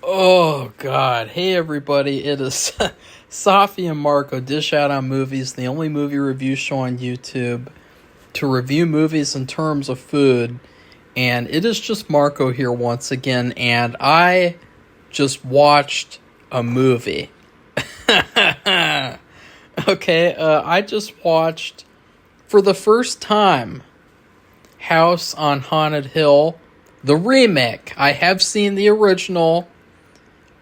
Oh God! Hey everybody! It is Safi and Marco Dish Out on Movies, the only movie review show on YouTube to review movies in terms of food. And it is just Marco here once again, and I just watched a movie. I just watched for the first time House on Haunted Hill, the remake. I have seen the original.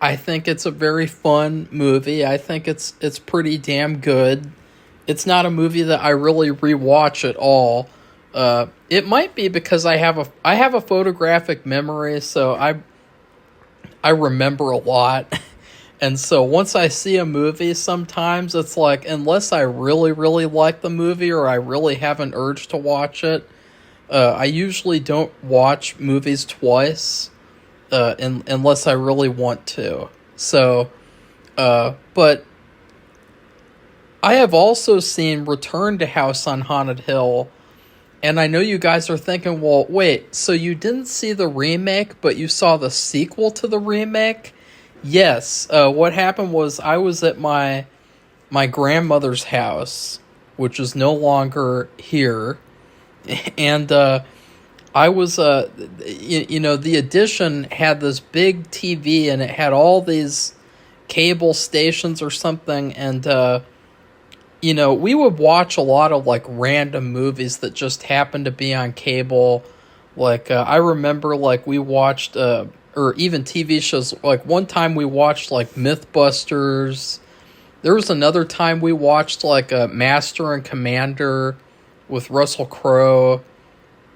I think it's a very fun movie. I think it's pretty damn good. It's not a movie that I really rewatch at all. It might be because I have a photographic memory, so I remember a lot. And so once I see a movie, sometimes it's like, unless I really, really like the movie or I really have an urge to watch it, I usually don't watch movies twice. Unless I really want to. So, but I have also seen Return to House on Haunted Hill, and I know you guys are thinking, well, wait, so you didn't see the remake, but you saw the sequel to the remake? Yes. What happened was I was at my grandmother's house, which is no longer here, and I was, the Edition had this big TV and it had all these cable stations or something. And, we would watch a lot of like random movies that just happened to be on cable. Like, I remember like we watched, or even TV shows. Like one time we watched like Mythbusters. There was another time we watched like Master and Commander with Russell Crowe.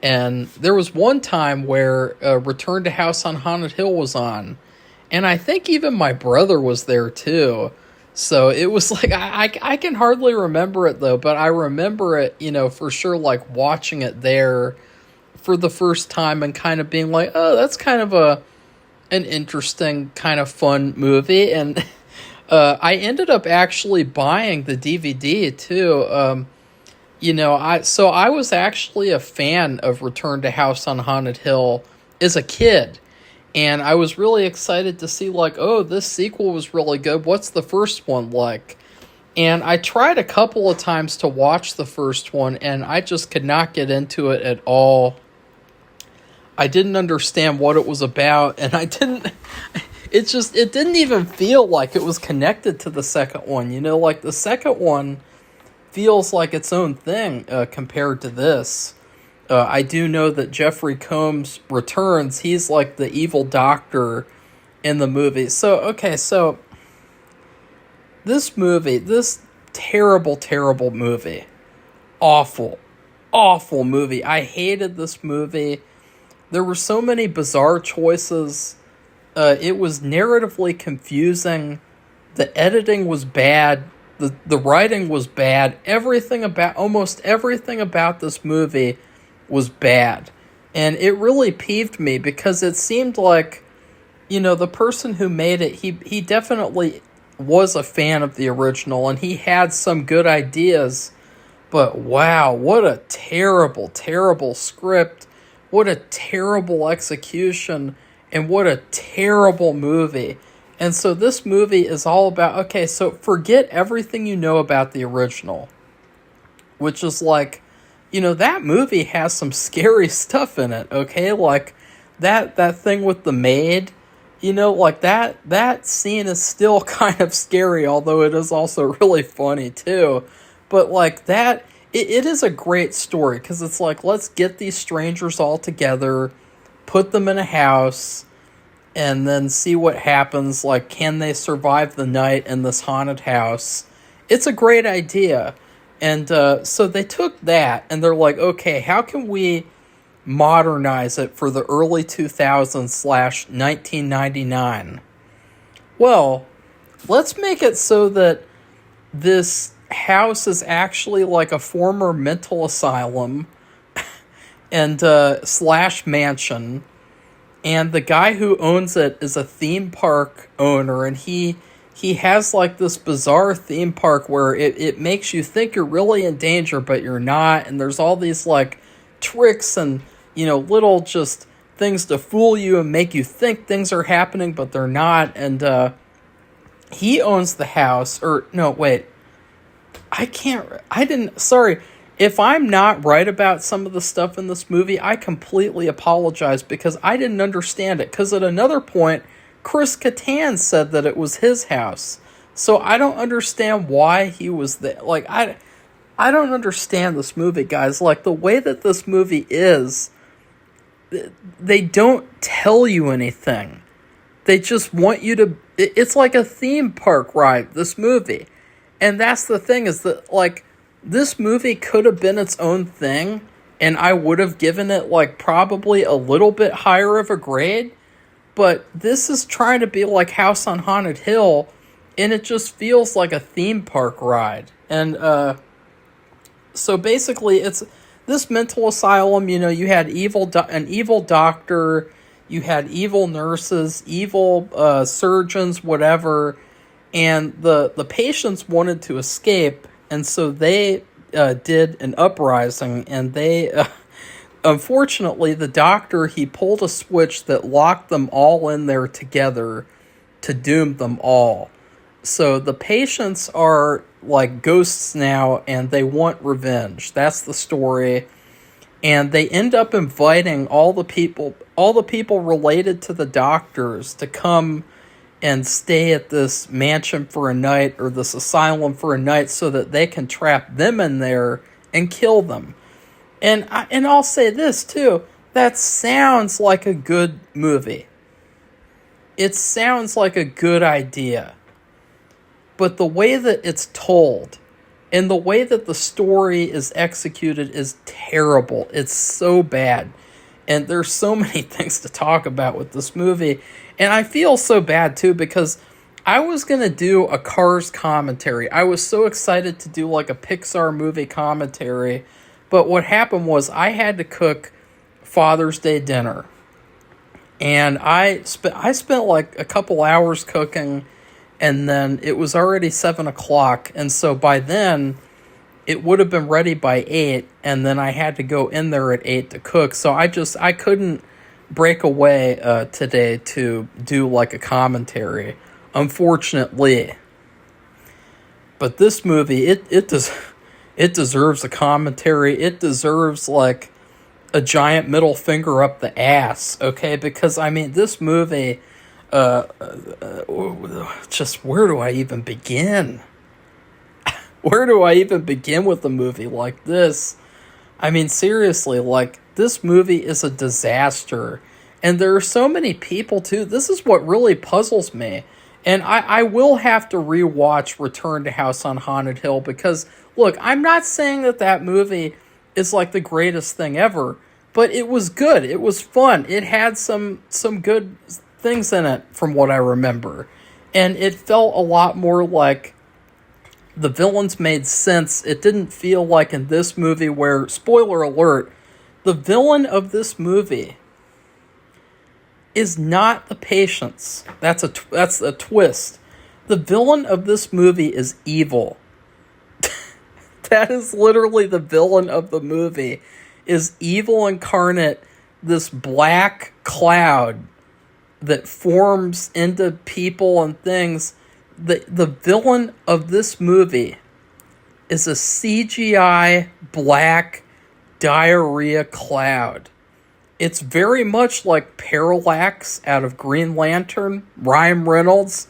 And there was one time where Return to House on Haunted Hill was on. And I think even my brother was there too. So it was like, I can hardly remember it though, but I remember it, for sure, like watching it there for the first time and kind of being like, oh, that's kind of an interesting, kind of fun movie. And I ended up actually buying the DVD too. I was actually a fan of Return to House on Haunted Hill as a kid. And I was really excited to see, like, oh, this sequel was really good. What's the first one like? And I tried a couple of times to watch the first one, and I just could not get into it at all. I didn't understand what it was about, and it didn't even feel like it was connected to the second one. Like the second one feels like its own thing compared to this. I do know that Jeffrey Combs returns. He's like the evil doctor in the movie. So this terrible, terrible movie. Awful, awful movie. I hated this movie. There were so many bizarre choices. It was narratively confusing. The editing was bad. The writing was bad. Almost everything about this movie was bad. And it really peeved me because it seemed like, the person who made it, he definitely was a fan of the original and he had some good ideas. But wow, what a terrible, terrible script. What a terrible execution. And what a terrible movie. And so this movie is all about, so forget everything you know about the original, which is like, that movie has some scary stuff in it, okay? Like that thing with the maid, like that scene is still kind of scary, although it is also really funny too. But like that, it is a great story because it's like, let's get these strangers all together, put them in a house, and then see what happens. Like, can they survive the night in this haunted house? It's a great idea. And so they took that, and they're like, okay, how can we modernize it for the early 2000s/1999? Well, let's make it so that this house is actually like a former mental asylum and slash mansion. And the guy who owns it is a theme park owner, and he has like this bizarre theme park where it makes you think you're really in danger, but you're not. And there's all these like tricks and, little just things to fool you and make you think things are happening, but they're not. And he owns the house. Or, no, wait. Sorry. If I'm not right about some of the stuff in this movie, I completely apologize because I didn't understand it. Because at another point, Chris Kattan said that it was his house. So I don't understand why he was there. Like, I don't understand this movie, guys. Like, the way that this movie is, they don't tell you anything. They just want you to... It's like a theme park ride, this movie. And that's the thing, is that, like, this movie could have been its own thing, and I would have given it, like, probably a little bit higher of a grade. But this is trying to be like House on Haunted Hill, and it just feels like a theme park ride. And, so basically, it's this mental asylum. You know, you had an evil doctor, you had evil nurses, evil surgeons, whatever, and the patients wanted to escape, and so they did an uprising, and they, unfortunately, the doctor, he pulled a switch that locked them all in there together to doom them all. So the patients are like ghosts now, and they want revenge. That's the story. And they end up inviting all the people related to the doctors to come and stay at this mansion for a night, or this asylum for a night, so that they can trap them in there and kill them. And I'll say this too, that sounds like a good movie. It sounds like a good idea. But the way that it's told, and the way that the story is executed, is terrible. It's so bad. And there's so many things to talk about with this movie. And I feel so bad, too, because I was going to do a Cars commentary. I was so excited to do, like, a Pixar movie commentary. But what happened was I had to cook Father's Day dinner. And I spent like, a couple hours cooking, and then it was already 7 o'clock. And so by then, it would have been ready by 8, and then I had to go in there at 8 to cook. So I couldn't break away today to do like a commentary, unfortunately. But this movie, it deserves a commentary. It deserves like a giant middle finger up the ass, okay? Because I mean, this movie, just where do I even begin? Where do I even begin with a movie like this? I mean, seriously, like, this movie is a disaster. And there are so many people, too. This is what really puzzles me. And I will have to rewatch Return to House on Haunted Hill because, look, I'm not saying that movie is, like, the greatest thing ever. But it was good. It was fun. It had some good things in it, from what I remember. And it felt a lot more like the villains made sense. It didn't feel like in this movie where, spoiler alert, the villain of this movie is not the patients. That's a twist. The villain of this movie is evil. That is literally the villain of the movie, is evil incarnate, this black cloud that forms into people and things. The villain of this movie is a CGI black diarrhea cloud. It's very much like Parallax out of Green Lantern. Ryan Reynolds,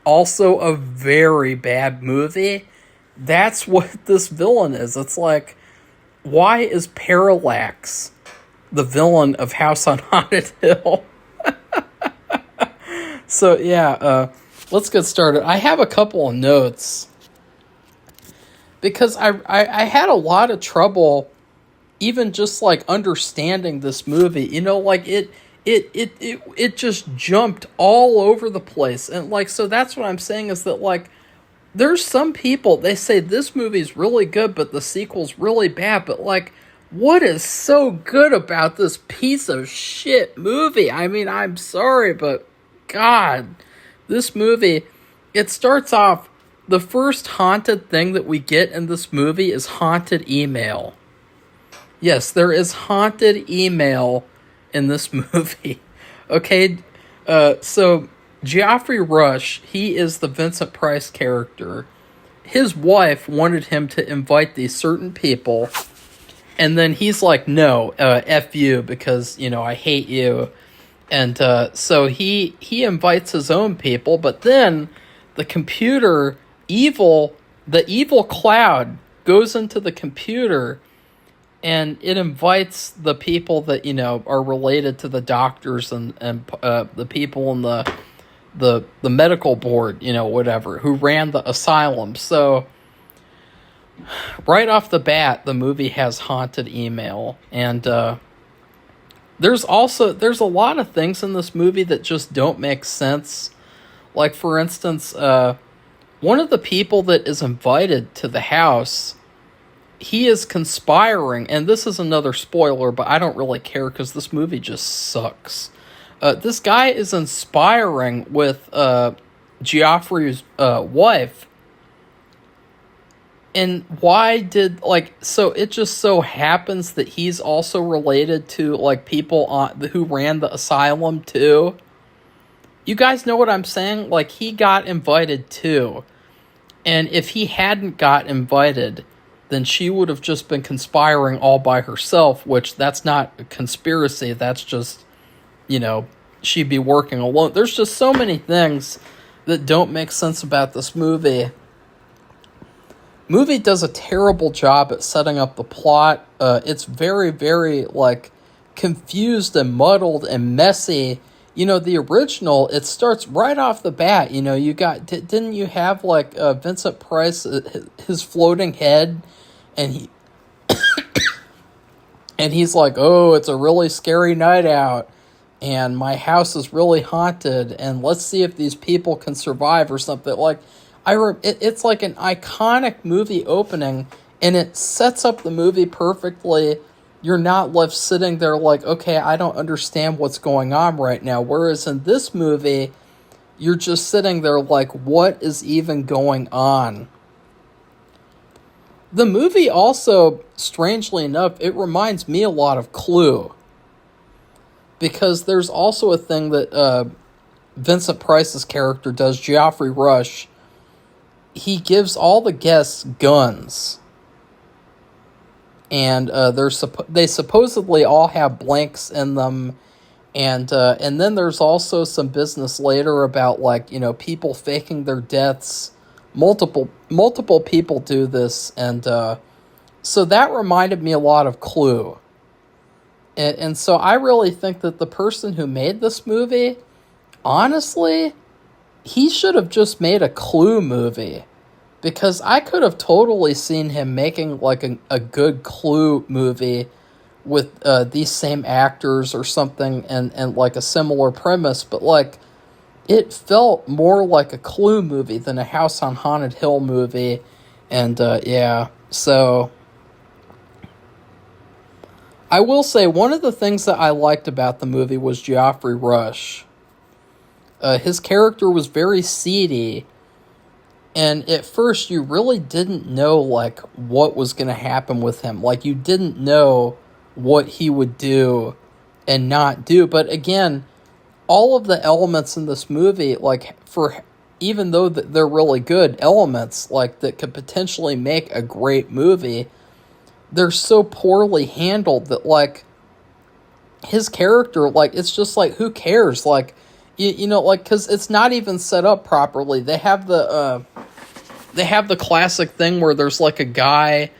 also a very bad movie. That's what this villain is. It's like, why is Parallax the villain of House on Haunted Hill? So, yeah, let's get started. I have a couple of notes because I had a lot of trouble even just like understanding this movie. You know, like it just jumped all over the place. And like, so that's what I'm saying is that like there's some people, they say this movie's really good but the sequel's really bad, but like what is so good about this piece of shit movie? I mean, I'm sorry, but God, this movie, it starts off, the first haunted thing that we get in this movie is haunted email. Yes, there is haunted email in this movie. Okay, so Geoffrey Rush, he is the Vincent Price character. His wife wanted him to invite these certain people, and then he's like, no, F you, because, I hate you. And so he invites his own people, but then the computer, the evil cloud goes into the computer, and it invites the people that, are related to the doctors and the people in the medical board, whatever, who ran the asylum. So right off the bat, the movie has haunted email, and there's a lot of things in this movie that just don't make sense. Like, for instance, one of the people that is invited to the house, he is conspiring, and this is another spoiler, but I don't really care because this movie just sucks. This guy is conspiring with Geoffrey's wife. And why did, so it just so happens that he's also related to, people who ran the asylum, too? You guys know what I'm saying? He got invited, too. And if he hadn't got invited, then she would have just been conspiring all by herself, which that's not a conspiracy. That's just, she'd be working alone. There's just so many things that don't make sense about this movie. Movie does a terrible job at setting up the plot. It's very, very, confused and muddled and messy. The original, it starts right off the bat. You got, didn't you have, Vincent Price, his floating head, and he, and he's like, oh, it's a really scary night out, and my house is really haunted, and let's see if these people can survive or something. It's like an iconic movie opening, and it sets up the movie perfectly. You're not left sitting there like, okay, I don't understand what's going on right now. Whereas in this movie, you're just sitting there like, what is even going on? The movie also, strangely enough, it reminds me a lot of Clue. Because there's also a thing that Vincent Price's character does, Geoffrey Rush. He gives all the guests guns. And they supposedly all have blanks in them. And then there's also some business later about, people faking their deaths. Multiple people do this. And so that reminded me a lot of Clue. And so I really think that the person who made this movie, honestly, he should have just made a Clue movie. Because I could have totally seen him making, a good Clue movie with these same actors or something and a similar premise. But, it felt more like a Clue movie than a House on Haunted Hill movie. And, yeah, so I will say one of the things that I liked about the movie was Geoffrey Rush. His character was very seedy. And at first, you really didn't know, what was going to happen with him. You didn't know what he would do and not do. But again, all of the elements in this movie, even though they're really good elements, that could potentially make a great movie, they're so poorly handled that, his character, it's just, who cares? Because it's not even set up properly. They have the classic thing where there's, a guy,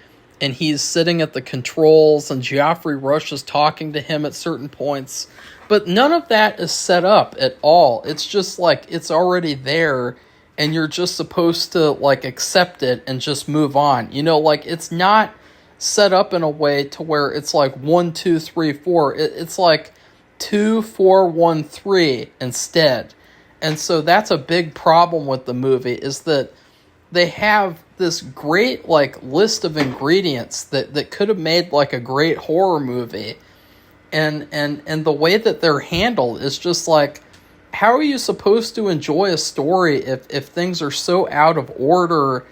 and he's sitting at the controls, and Geoffrey Rush is talking to him at certain points. But none of that is set up at all. It's just, it's already there, and you're just supposed to, accept it and just move on. It's not set up in a way to where it's 1, 2, 3, 4. It's 2, 4, 1, 3 instead. And so that's a big problem with the movie, is that they have this great list of ingredients that could have made a great horror movie. And the way that they're handled is just how are you supposed to enjoy a story if things are so out of order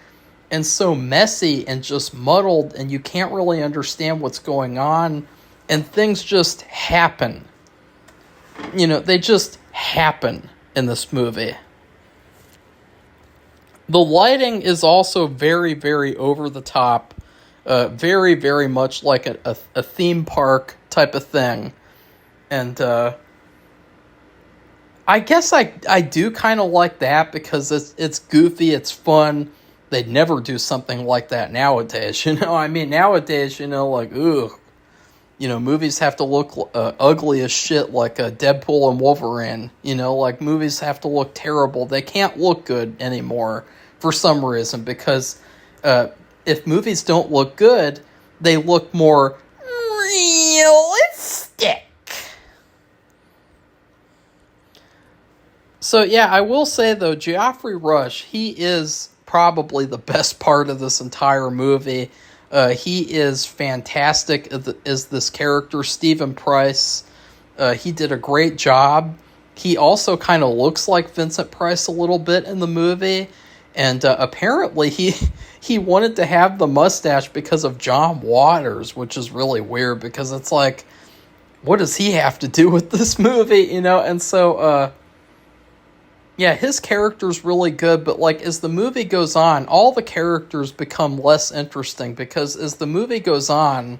and so messy and just muddled, and you can't really understand what's going on, and things just happen. they just happen in this movie. The lighting is also very, very over the top. Very, very much like a theme park type of thing. And I guess I do kind of like that because it's goofy, it's fun. They'd never do something like that nowadays, I mean, nowadays, like, ugh. Movies have to look ugly as shit like Deadpool and Wolverine. Like, movies have to look terrible. They can't look good anymore for some reason because if movies don't look good, they look more realistic. So, yeah, I will say, though, Geoffrey Rush, he is probably the best part of this entire movie. He is fantastic as this character, Stephen Price. He did a great job. He also kind of looks like Vincent Price a little bit in the movie. And apparently he wanted to have the mustache because of John Waters, which is really weird because it's like, what does he have to do with this movie, And so, yeah, his character's really good, but like as the movie goes on, all the characters become less interesting because as the movie goes on,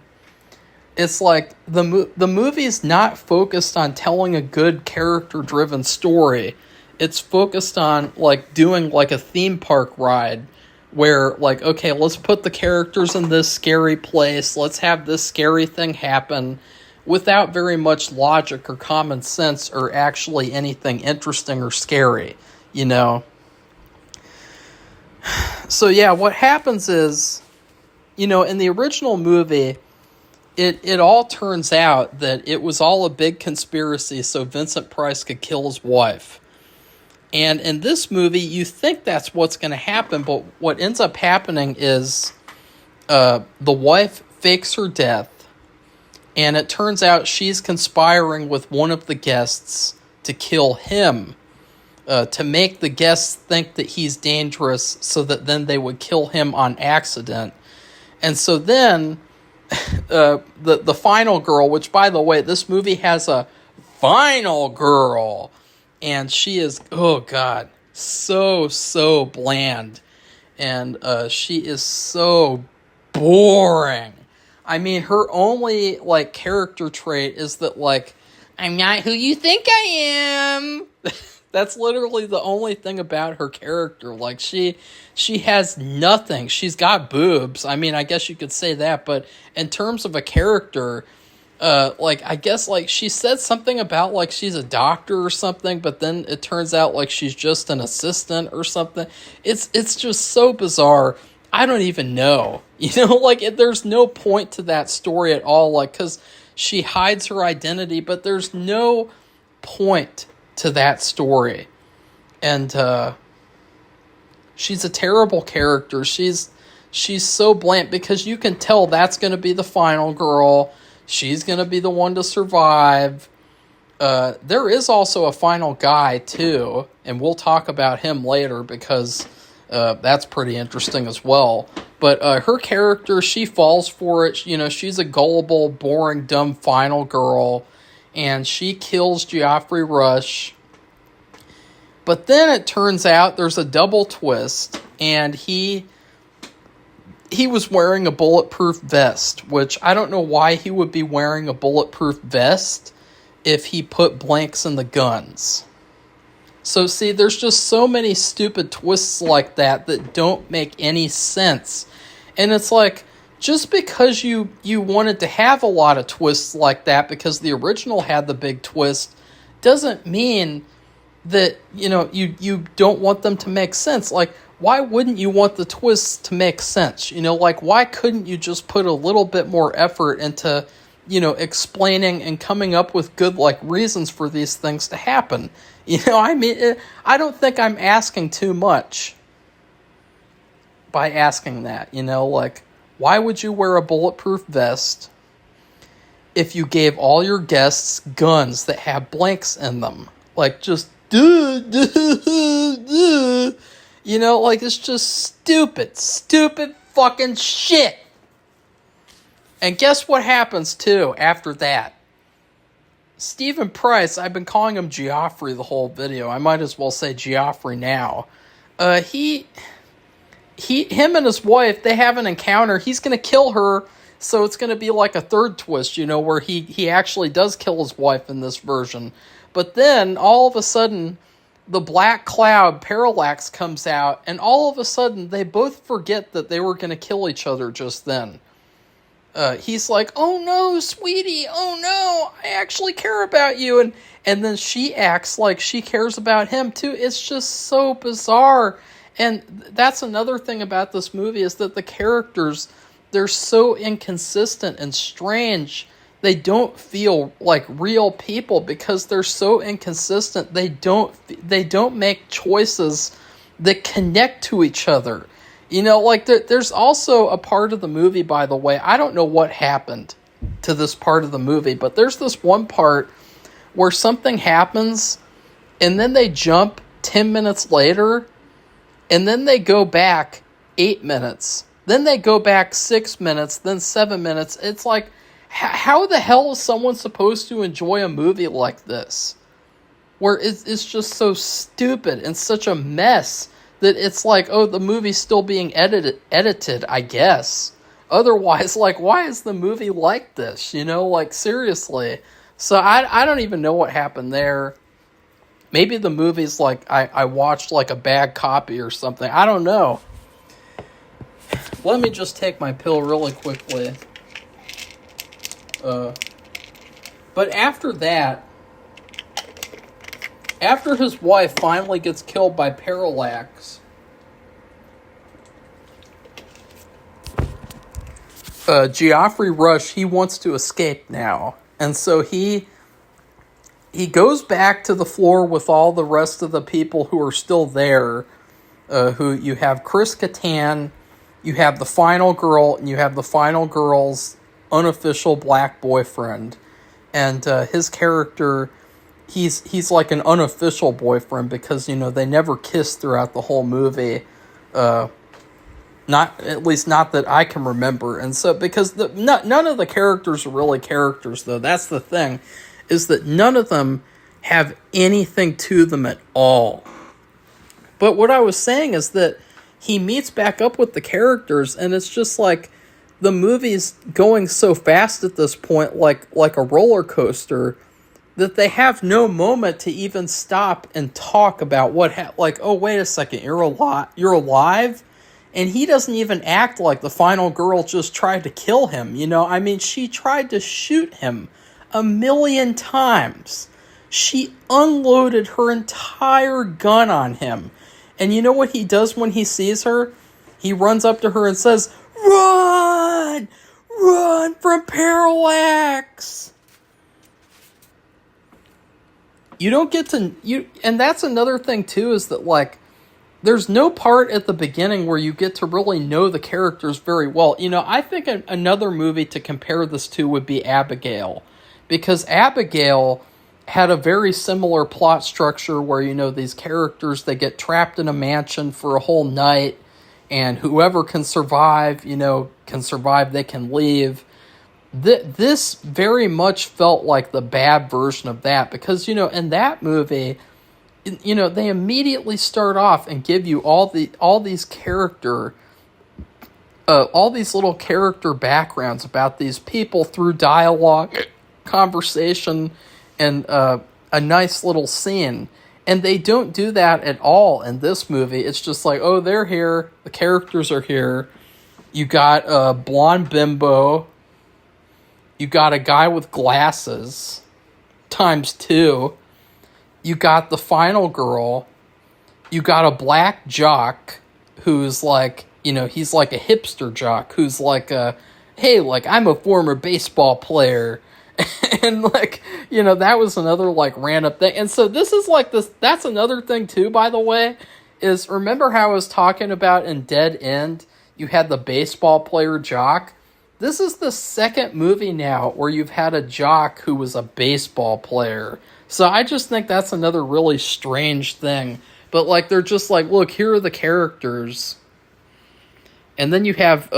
it's like the movie's not focused on telling a good character-driven story. It's focused on like doing like a theme park ride where like, okay, let's put the characters in this scary place. Let's have this scary thing happen without very much logic or common sense or actually anything interesting or scary, So yeah, what happens is, in the original movie, it all turns out that it was all a big conspiracy so Vincent Price could kill his wife. And in this movie, you think that's what's going to happen, but what ends up happening is the wife fakes her death, and it turns out she's conspiring with one of the guests to kill him, to make the guests think that he's dangerous so that then they would kill him on accident. And so then the final girl, which, by the way, this movie has a final girl, and she is, oh God, so bland. And she is so boring. I mean, her only, like, character trait is that, like, I'm not who you think I am. That's literally the only thing about her character. Like, she has nothing. She's got boobs. I mean, I guess you could say that. But in terms of a character, like, I guess, like, she said something about, like, she's a doctor or something. But then it turns out, like, she's just an assistant or something. It's just so bizarre. I don't even know, like, there's no point to that story at all, like, because she hides her identity, but there's no point to that story, and, she's a terrible character. She's so bland, because you can tell that's going to be the final girl, she's going to be the one to survive. There is also a final guy, too, and we'll talk about him later, because that's pretty interesting as well. But her character, she falls for it. She's a gullible, boring, dumb final girl. And she kills Geoffrey Rush. But then it turns out there's a double twist. And he was wearing a bulletproof vest. Which I don't know why he would be wearing a bulletproof vest if he put blanks in the guns. So, see, there's just so many stupid twists like that don't make any sense. And it's like, just because you wanted to have a lot of twists like that, because the original had the big twist, doesn't mean that, you don't want them to make sense. Like, why wouldn't you want the twists to make sense? Like, why couldn't you just put a little bit more effort into, explaining and coming up with good, like, reasons for these things to happen? I mean, I don't think I'm asking too much by asking that, like, why would you wear a bulletproof vest if you gave all your guests guns that have blanks in them? Like, just, like, it's just stupid fucking shit. And guess what happens, too, after that? Stephen Price, I've been calling him Geoffrey the whole video. I might as well say Geoffrey now. Him and his wife, they have an encounter. He's going to kill her, so it's going to be like a third twist, where he actually does kill his wife in this version. But then, all of a sudden, the black cloud, Parallax, comes out, and all of a sudden, they both forget that they were going to kill each other just then. He's like, oh no, sweetie, oh no, I actually care about you. And then she acts like she cares about him too. It's just so bizarre. And that's another thing about this movie, is that the characters, they're so inconsistent and strange. They don't feel like real people because they're so inconsistent. They don't make choices that connect to each other. There's also a part of the movie, by the way, I don't know what happened to this part of the movie, but there's this one part where something happens, and then they jump 10 minutes later, and then they go back 8 minutes. Then they go back 6 minutes, then 7 minutes. It's like, how the hell is someone supposed to enjoy a movie like this? Where it's just so stupid and such a mess that it's like, oh, the movie's still being edited, I guess. Otherwise, why is the movie like this? Seriously. So I don't even know what happened there. Maybe the movie's I watched a bad copy or something. I don't know. Let me just take my pill really quickly. But after that, after his wife finally gets killed by Parallax, Geoffrey Rush, he wants to escape now. And so he goes back to the floor with all the rest of the people who are still there. Who you have Chris Kattan, you have the final girl, and you have the final girl's unofficial black boyfriend. And his character, he's like an unofficial boyfriend because, they never kiss throughout the whole movie. Not that I can remember. And so, because none of the characters are really characters, though. That's the thing, is that none of them have anything to them at all. But what I was saying is that he meets back up with the characters, and it's just like the movie's going so fast at this point, like a roller coaster, that they have no moment to even stop and talk about what oh, wait a second, you're alive? And he doesn't even act like the final girl just tried to kill him, she tried to shoot him 1,000,000 times. She unloaded her entire gun on him. And you know what he does when he sees her? He runs up to her and says, "Run! Run from Parallax!" You don't get to... And that's another thing, too, is that, there's no part at the beginning where you get to really know the characters very well. I think another movie to compare this to would be Abigail. Because Abigail had a very similar plot structure where, these characters, they get trapped in a mansion for a whole night, and whoever can survive, they can leave. This very much felt like the bad version of that, because, in that movie, they immediately start off and give you all these little character backgrounds about these people through dialogue, conversation, and a nice little scene. And they don't do that at all in this movie. It's just like, oh, they're here, the characters are here. You got a blonde bimbo. You got a guy with glasses, ×2. You got the final girl. You got a black jock who's he's like a hipster jock who's hey, I'm a former baseball player. And that was another random thing. And so this is that's another thing too, by the way, is remember how I was talking about in Dead End, you had the baseball player jock? This is the second movie now where you've had a jock who was a baseball player. So I just think that's another really strange thing. But they're just look, here are the characters. And then you have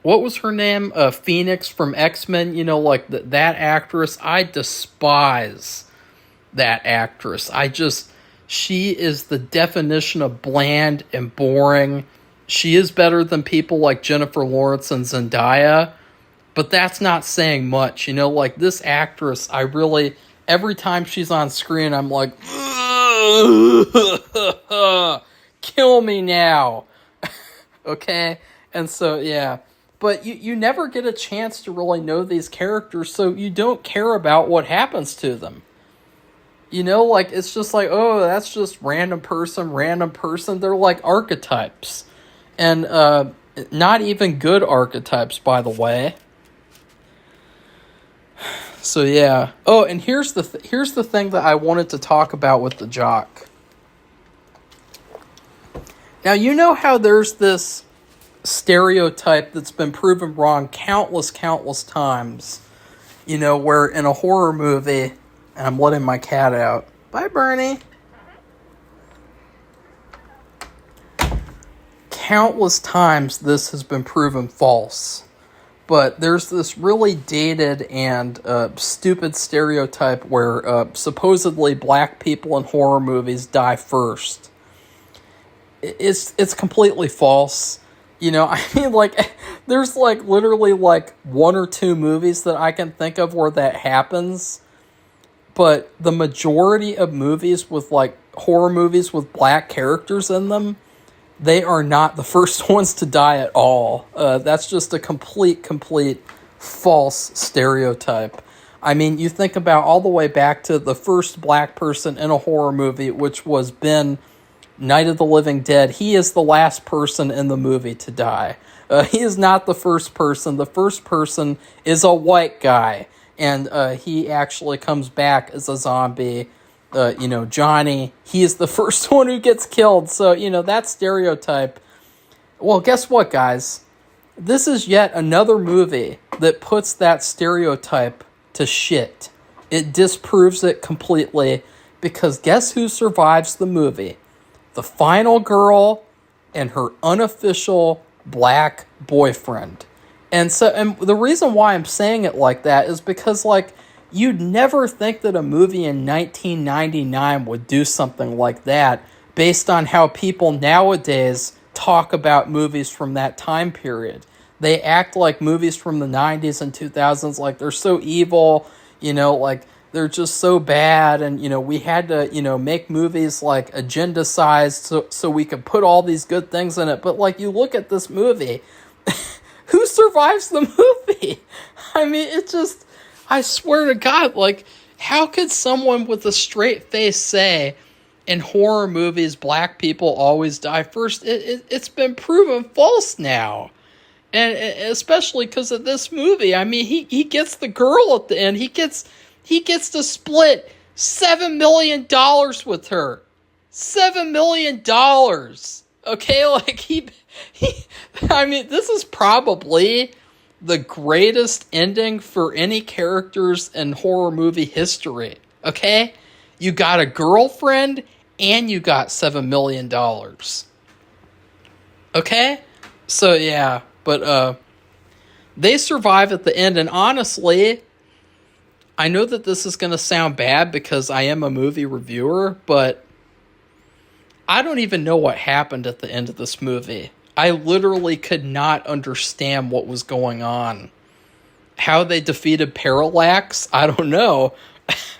what was her name? Phoenix from X-Men. You know, like that actress. I despise that actress. She is the definition of bland and boring. She is better than people like Jennifer Lawrence and Zendaya, but that's not saying much. You know, like this actress, every time she's on screen, I'm like, kill me now. Okay? And so, yeah. But you never get a chance to really know these characters, so you don't care about what happens to them. You know, like, it's just like, oh, that's just random person. They're like archetypes. And not even good archetypes, by the way. So, yeah. Oh, and here's the thing that I wanted to talk about with the jock. Now, you know how there's this stereotype that's been proven wrong countless times. You know, where in a horror movie... And I'm letting my cat out. Bye, Bernie. Countless times this has been proven false. But there's this really dated and stupid stereotype where supposedly black people in horror movies die first. It's completely false. You know, I mean, like, there's like literally like one or two movies that I can think of where that happens. But the majority of movies with, like, horror movies with black characters in them, they are not the first ones to die at all. That's just a complete false stereotype. I mean, you think about all the way back to the first black person in a horror movie, which was Ben, Night of the Living Dead. He is the last person in the movie to die. He is not the first person. The first person is a white guy. And he actually comes back as a zombie. You know, Johnny, he is the first one who gets killed. So, you know, that stereotype. Well, guess what, guys? This is yet another movie that puts that stereotype to shit. It disproves it completely. Because guess who survives the movie? The final girl and her unofficial black boyfriend. And so, and the reason why I'm saying it like that is because, like, you'd never think that a movie in 1999 would do something like that based on how people nowadays talk about movies from that time period. They act like movies from the 90s and 2000s, like they're so evil, you know, like they're just so bad. And, you know, we had to, you know, make movies like agenda-sized so we could put all these good things in it. But, like, you look at this movie... Who survives the movie? I mean, it just... I swear to God, like, how could someone with a straight face say, in horror movies, black people always die first? It's been proven false now. And especially because of this movie. I mean, he gets the girl at the end. He gets to split $7 million with her. $7 million. Okay, like, I mean, this is probably the greatest ending for any characters in horror movie history. Okay? You got a girlfriend and you got $7 million. Okay? So, yeah. But, they survive at the end. And honestly, I know that this is going to sound bad because I am a movie reviewer, but I don't even know what happened at the end of this movie. I literally could not understand what was going on. How they defeated Parallax, I don't know.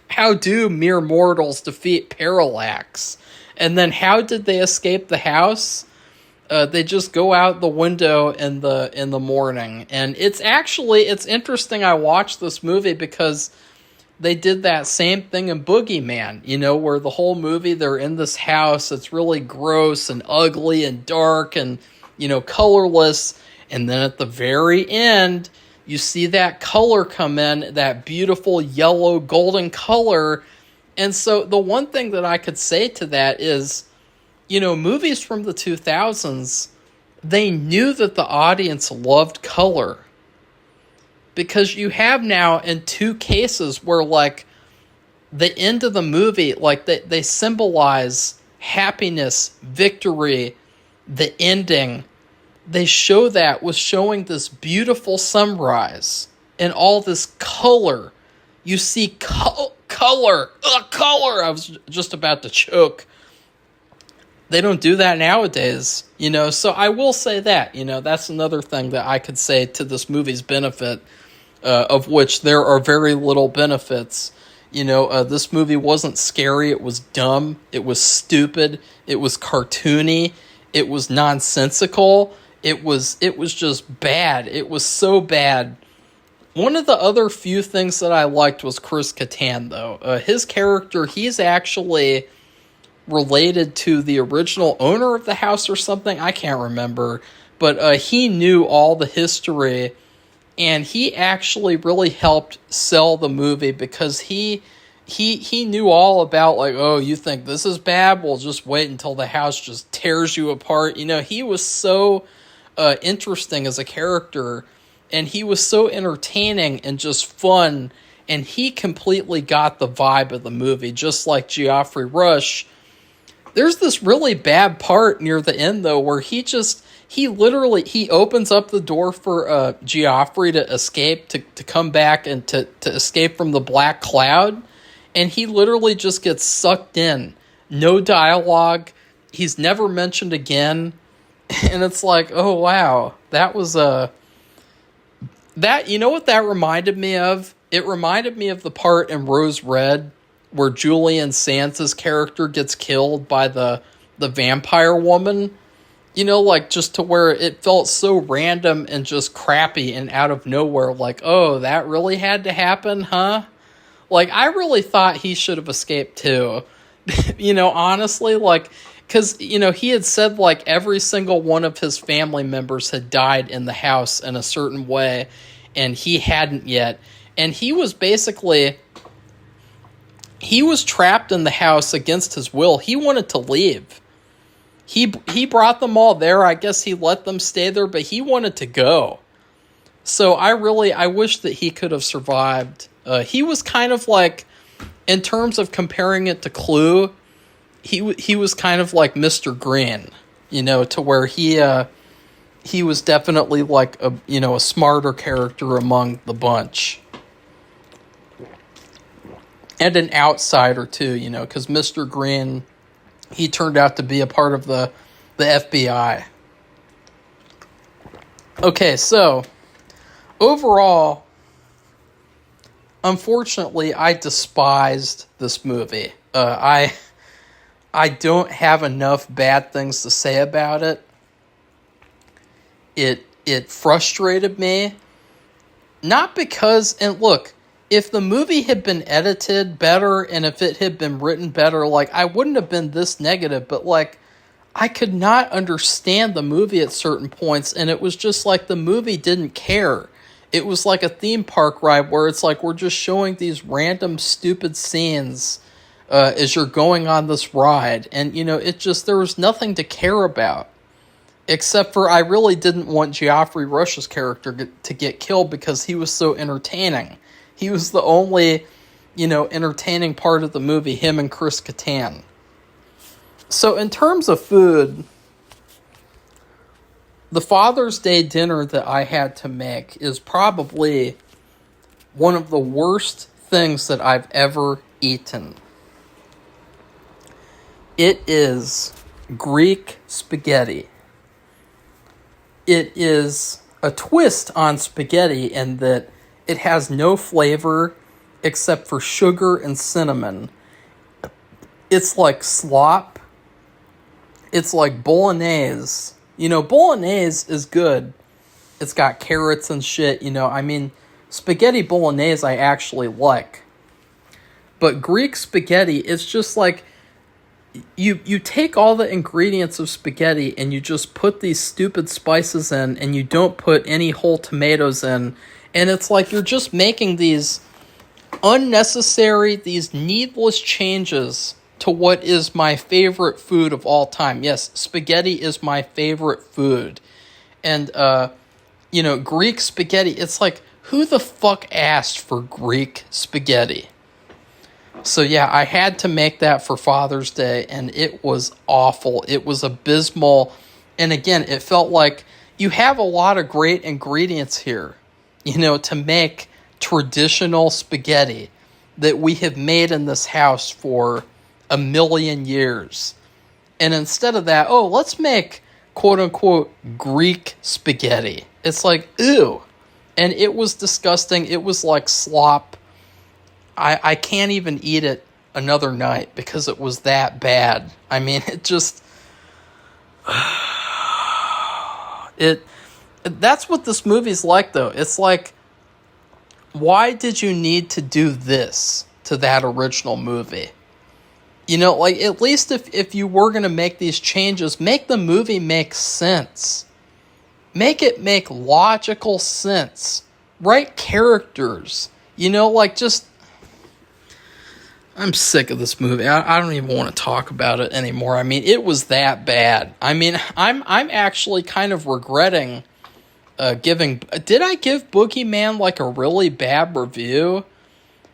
How do mere mortals defeat Parallax? And then how did they escape the house? They just go out the window in the morning. And it's interesting I watched this movie because they did that same thing in Boogeyman, you know, where the whole movie they're in this house. It's really gross and ugly and dark and, you know, colorless. And then at the very end, you see that color come in, that beautiful yellow golden color. And so the one thing that I could say to that is, you know, movies from the 2000s, they knew that the audience loved color. Because you have now in two cases where, like, the end of the movie, like, they symbolize happiness, victory, the ending. they show that was showing this beautiful sunrise and all this color. You see color. Color. I was just about to choke. They don't do that nowadays, so I will say that, that's another thing that I could say to this movie's benefit, of which there are very little benefits. This movie wasn't scary. It was dumb. It was stupid. It was cartoony. It was nonsensical. It was just bad. It was so bad. One of the other few things that I liked was Chris Kattan, though. His character, he's actually related to the original owner of the house or something. I can't remember. But he knew all the history, and he actually really helped sell the movie because he knew all about, like, oh, you think this is bad? Well, just wait until the house just tears you apart. He was so interesting as a character, and he was so entertaining and just fun, and he completely got the vibe of the movie, just like Geoffrey Rush. There's this really bad part near the end, though, where he opens up the door for Geoffrey to escape, to come back and to escape from the black cloud, and he literally just gets sucked in. No dialogue. He's never mentioned again. And it's like, oh, wow. That was that, what that reminded me of? It reminded me of the part in Rose Red where Julian Sands' character gets killed by the vampire woman. Just to where it felt so random and just crappy and out of nowhere. Like, oh, that really had to happen, huh? Like, I really thought he should have escaped too. Honestly, like, because, he had said, like, every single one of his family members had died in the house in a certain way, and he hadn't yet. And he was trapped in the house against his will. He wanted to leave. He brought them all there. I guess he let them stay there, but he wanted to go. So I wish that he could have survived. He was kind of like, in terms of comparing it to Clue, he was kind of like Mr. Green, to where he was definitely like a smarter character among the bunch. And an outsider too, because Mr. Green, he turned out to be a part of the FBI. Okay, so overall, unfortunately, I despised this movie. I don't have enough bad things to say about it. It frustrated me. Not because, and look, if the movie had been edited better and if it had been written better, like, I wouldn't have been this negative, but, like, I could not understand the movie at certain points, and it was just like the movie didn't care. It was like a theme park ride where it's like we're just showing these random stupid scenes as you're going on this ride, and, there was nothing to care about. Except for I really didn't want Geoffrey Rush's character to get killed because he was so entertaining. He was the only, entertaining part of the movie, him and Chris Kattan. So in terms of food, the Father's Day dinner that I had to make is probably one of the worst things that I've ever eaten. It is Greek spaghetti. It is a twist on spaghetti in that it has no flavor except for sugar and cinnamon. It's like slop. It's like bolognese. Bolognese is good. It's got carrots and shit, spaghetti bolognese I actually like. But Greek spaghetti, it's just like, you take all the ingredients of spaghetti and you just put these stupid spices in and you don't put any whole tomatoes in. And it's like you're just making these unnecessary, these needless changes to what is my favorite food of all time. Yes, spaghetti is my favorite food. And, Greek spaghetti, it's like, who the fuck asked for Greek spaghetti? So yeah, I had to make that for Father's Day, and it was awful. It was abysmal. And again, it felt like, you have a lot of great ingredients here, to make traditional spaghetti that we have made in this house for a million years. And instead of that, let's make quote unquote Greek spaghetti. It's like, ew. And it was disgusting. It was like slop. I can't even eat it another night because it was that bad. I mean, it just... That's what this movie's like, though. It's like, why did you need to do this to that original movie? Like, at least if you were going to make these changes, make the movie make sense. Make it make logical sense. Write characters. Like, just... I'm sick of this movie. I don't even want to talk about it anymore. I mean, it was that bad. I mean, I'm actually kind of regretting giving... Did I give Boogeyman, like, a really bad review?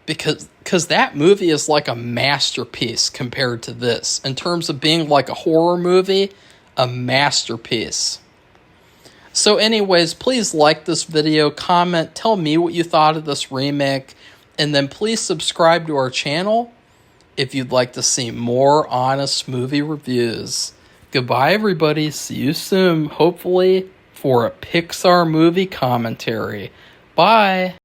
Because that movie is like a masterpiece compared to this. In terms of being like a horror movie, a masterpiece. So anyways, please like this video, comment, tell me what you thought of this remake, and then please subscribe to our channel if you'd like to see more honest movie reviews. Goodbye, everybody. See you soon, hopefully, for a Pixar movie commentary. Bye.